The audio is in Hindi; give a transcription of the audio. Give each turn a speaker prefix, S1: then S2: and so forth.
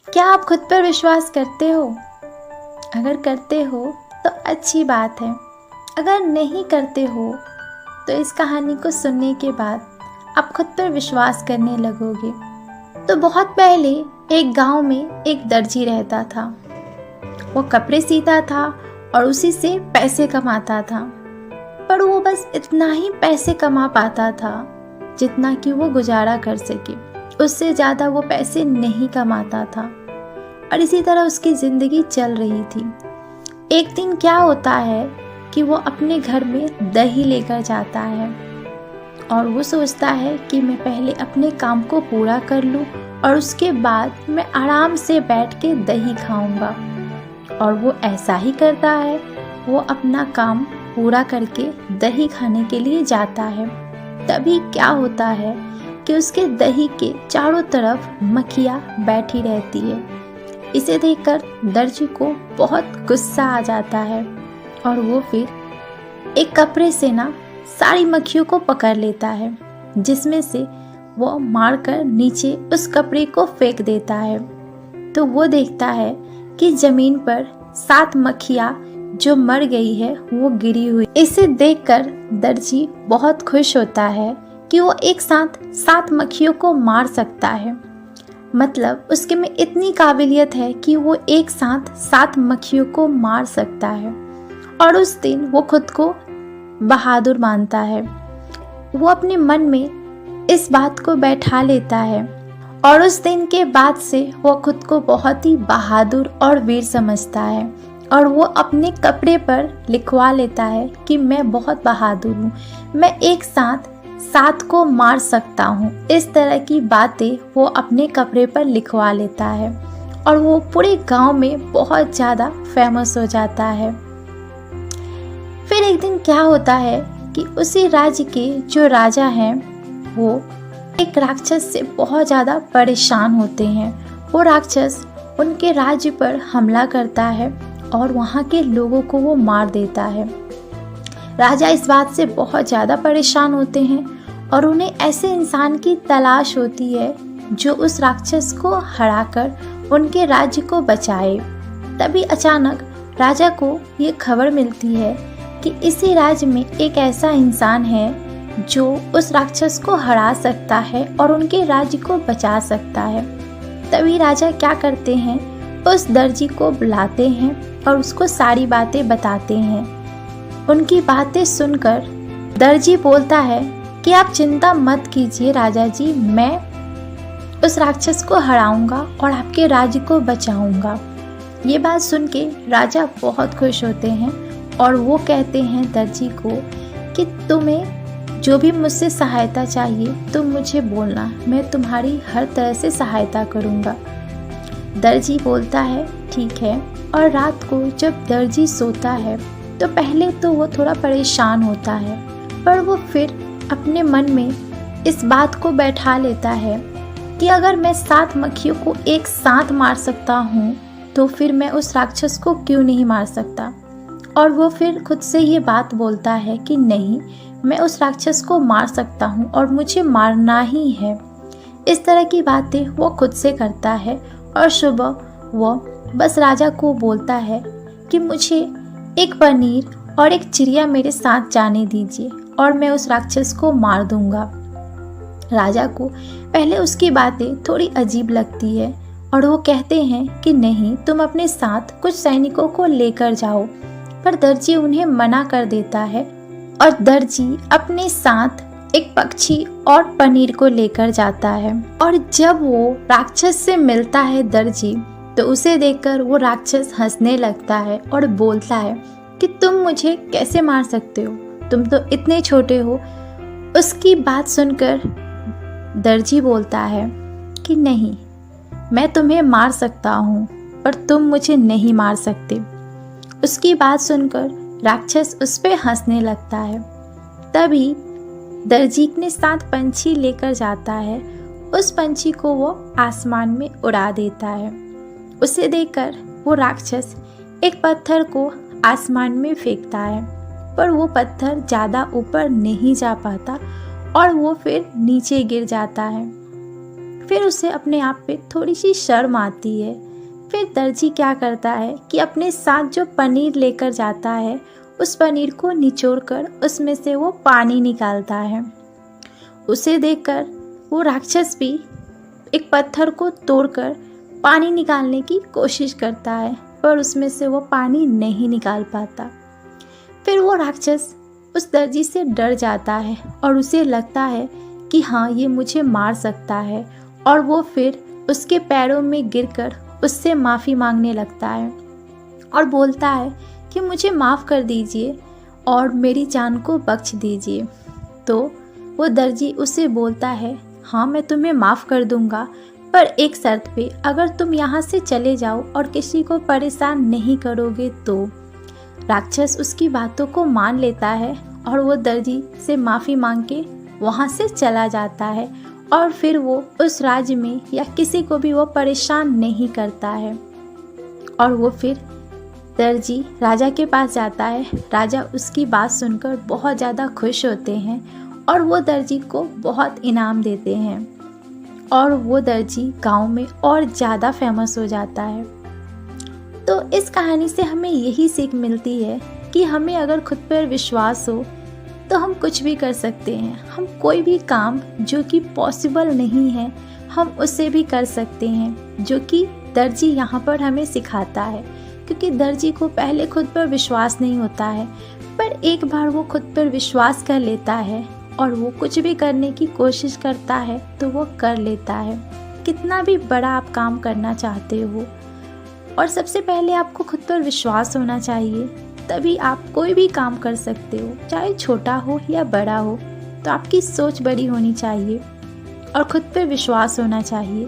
S1: क्या आप खुद पर विश्वास करते हो? अगर करते हो तो अच्छी बात है। अगर नहीं करते हो तो इस कहानी को सुनने के बाद आप खुद पर विश्वास करने लगोगे। तो बहुत पहले एक गांव में एक दर्जी रहता था। वो कपड़े सीता था और उसी से पैसे कमाता था। पर वो बस इतना ही पैसे कमा पाता था जितना कि वो गुजारा कर सके। उससे ज़्यादा वो पैसे नहीं कमाता था और इसी तरह उसकी ज़िंदगी चल रही थी। एक दिन क्या होता है कि वो अपने घर में दही लेकर जाता है और वो सोचता है कि मैं पहले अपने काम को पूरा कर लूं और उसके बाद मैं आराम से बैठ के दही खाऊंगा। और वो ऐसा ही करता है। वो अपना काम पूरा करके दही खाने के लिए जाता है। तभी क्या होता है कि उसके दही के चारों तरफ मक्खियाँ बैठी रहती है। इसे देखकर दर्जी को बहुत गुस्सा आ जाता है और वो फिर एक कपड़े से सारी मक्खियों को पकड़ लेता है, जिसमें से वो मारकर नीचे उस कपड़े को फेंक देता है। तो वो देखता है कि जमीन पर 7 मक्खियाँ जो मर गई है वो गिरी हुई। इसे देखकर दर्जी बहुत खुश होता है कि वो एक साथ 7 मक्खियों को मार सकता है। मतलब उसके में इतनी काबिलियत है कि वो एक साथ 7 मक्खियों को मार सकता है। और उस दिन वो खुद को बहादुर मानता है। वो अपने मन में इस बात को बैठा लेता है और उस दिन के बाद से वो खुद को बहुत ही बहादुर और वीर समझता है। और वो अपने कपड़े पर लिखवा लेता है कि मैं बहुत बहादुर हूँ, मैं एक साथ 7 को मार सकता हूँ। इस तरह की बातें वो अपने कपड़े पर लिखवा लेता है और वो पूरे गांव में बहुत ज़्यादा फेमस हो जाता है। फिर एक दिन क्या होता है कि उसी राज्य के जो राजा हैं वो एक राक्षस से बहुत ज़्यादा परेशान होते हैं। वो राक्षस उनके राज्य पर हमला करता है और वहाँ के लोगों को वो मार देता है। राजा इस बात से बहुत ज़्यादा परेशान होते हैं और उन्हें ऐसे इंसान की तलाश होती है जो उस राक्षस को हराकर उनके राज्य को बचाए। तभी अचानक राजा को ये खबर मिलती है कि इसी राज्य में एक ऐसा इंसान है जो उस राक्षस को हरा सकता है और उनके राज्य को बचा सकता है। तभी राजा क्या करते हैं, उस दर्जी को बुलाते हैं और उसको सारी बातें बताते हैं। उनकी बातें सुनकर दर्जी बोलता है कि आप चिंता मत कीजिए राजा जी, मैं उस राक्षस को हराऊंगा और आपके राज्य को बचाऊंगा। ये बात सुन के राजा बहुत खुश होते हैं और वो कहते हैं दर्जी को कि तुम्हें जो भी मुझसे सहायता चाहिए तुम मुझे बोलना, मैं तुम्हारी हर तरह से सहायता करूंगा। दर्जी बोलता है ठीक है। और रात को जब दर्जी सोता है तो पहले तो वो थोड़ा परेशान होता है, पर वो फिर अपने मन में इस बात को बैठा लेता है कि अगर मैं 7 मक्खियों को एक साथ मार सकता हूँ तो फिर मैं उस राक्षस को क्यों नहीं मार सकता। और वो फिर खुद से ये बात बोलता है कि नहीं, मैं उस राक्षस को मार सकता हूँ और मुझे मारना ही है। इस तरह की बातें वो खुद से करता है और सुबह वो बस राजा को बोलता है कि मुझे एक पनीर और एक चिड़िया मेरे साथ जाने दीजिए और मैं उस राक्षस को मार दूंगा। राजा को पहले उसकी बातें थोड़ी अजीब लगती है और वो कहते हैं कि नहीं, तुम अपने साथ कुछ सैनिकों को लेकर जाओ। पर दर्जी उन्हें मना कर देता है और दर्जी अपने साथ एक पक्षी और पनीर को लेकर जाता है। और जब वो राक्षस से मिलता है दर्जी, तो उसे देखकर वो राक्षस हंसने लगता है और बोलता है कि तुम मुझे कैसे मार सकते हो, तुम तो इतने छोटे हो। उसकी बात सुनकर दर्जी बोलता है कि नहीं, मैं तुम्हें मार सकता हूँ पर तुम मुझे नहीं मार सकते। उसकी बात सुनकर राक्षस उस पे हंसने लगता है। तभी दर्जी ने 7 पंछी लेकर जाता है। उस पंछी को वो आसमान में उड़ा देता है। उसे देखकर वो राक्षस एक पत्थर को आसमान में फेंकता है, पर वो पत्थर ज़्यादा ऊपर नहीं जा पाता और वो फिर नीचे गिर जाता है। फिर उसे अपने आप पे थोड़ी सी शर्म आती है। फिर दर्जी क्या करता है कि अपने साथ जो पनीर लेकर जाता है उस पनीर को निचोड़कर उसमें से वो पानी निकालता है। उसे देखकर वो राक्षस भी एक पत्थर को तोड़कर पानी निकालने की कोशिश करता है, पर उसमें से वो पानी नहीं निकाल पाता। फिर वो राक्षस उस दर्जी से डर जाता है और उसे लगता है कि हाँ, ये मुझे मार सकता है, और वो फिर उसके पैरों में गिरकर उससे माफ़ी मांगने लगता है और बोलता है कि मुझे माफ़ कर दीजिए और मेरी जान को बख्श दीजिए। तो वो दर्जी उसे बोलता है, हाँ, मैं तुम्हें माफ़ कर दूंगा, पर एक शर्त पे, अगर तुम यहाँ से चले जाओ और किसी को परेशान नहीं करोगे तो। राक्षस उसकी बातों को मान लेता है और वो दर्जी से माफ़ी मांग के वहाँ से चला जाता है, और फिर वो उस राज्य में या किसी को भी वो परेशान नहीं करता है। और वो फिर दर्जी राजा के पास जाता है। राजा उसकी बात सुनकर बहुत ज़्यादा खुश होते हैं और वो दर्जी को बहुत इनाम देते हैं, और वो दर्जी गांव में और ज़्यादा फेमस हो जाता है। तो इस कहानी से हमें यही सीख मिलती है कि हमें अगर खुद पर विश्वास हो तो हम कुछ भी कर सकते हैं। हम कोई भी काम जो कि पॉसिबल नहीं है, हम उसे भी कर सकते हैं, जो कि दर्जी यहाँ पर हमें सिखाता है। क्योंकि दर्जी को पहले खुद पर विश्वास नहीं होता है, पर एक बार वो खुद पर विश्वास कर लेता है और वो कुछ भी करने की कोशिश करता है तो वो कर लेता है। कितना भी बड़ा आप काम करना चाहते हो, और सबसे पहले आपको खुद पर विश्वास होना चाहिए, तभी आप कोई भी काम कर सकते हो, चाहे छोटा हो या बड़ा हो। तो आपकी सोच बड़ी होनी चाहिए और खुद पर विश्वास होना चाहिए।